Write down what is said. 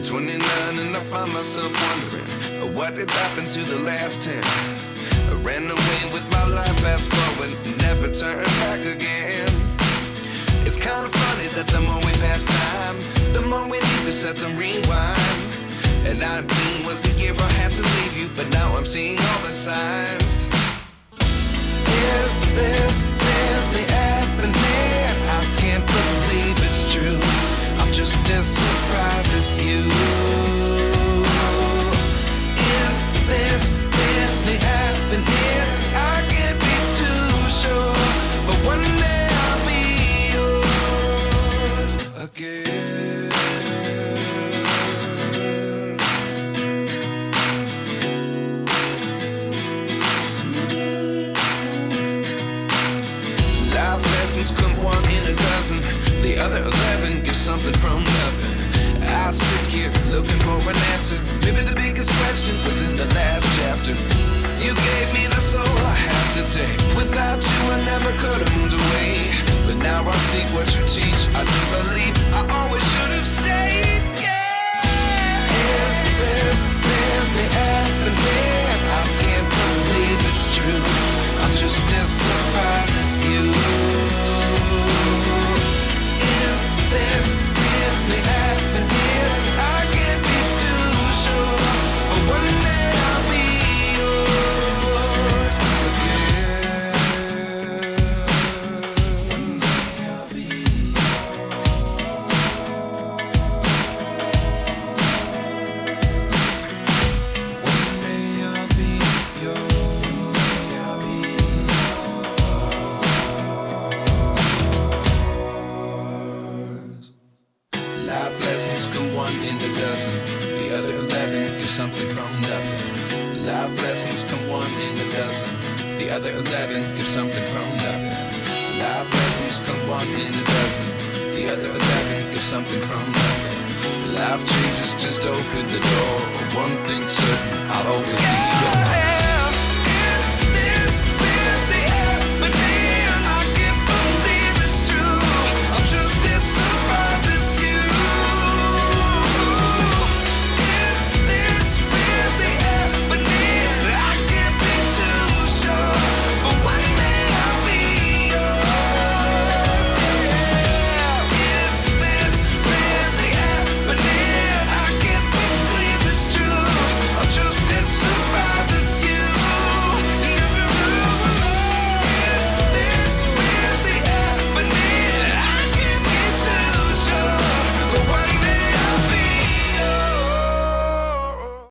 At 29 and I find myself wondering, what did happen to the last 10? I ran away with my life, fast forward, never turn back again. It's kind of funny that the more we pass time, the more we need to set them rewind. And 19 was the year I had to leave you, but now I'm seeing all the signs. Is this really happening? I can't believe it's true. I'm just as surprised as you. Is this really happening? I can't be too sure, but one day I'll be yours again. Life lessons come one in a dozen. The other 11 get something from nothing. I sit here looking for an answer. Maybe the biggest question was in the last chapter. You gave me the soul I have today. Without you I never could have moved away. But now I see what you teach. I do believe I always should have stayed. Yeah. Is this really happening? I can't believe it's true. I'm just as surprised as you. Is this really happening? I can't be too sure, but one day I'll be yours again. One day I'll be yours. One day I'll be yours. Life lessons come one in a dozen. The other 11 get something from nothing. Life lessons come one in a dozen. The other 11 get something from nothing. Life lessons come one in a dozen. The other 11 get something from nothing. Life changes just open the door. One thing's certain, I'll always be yours.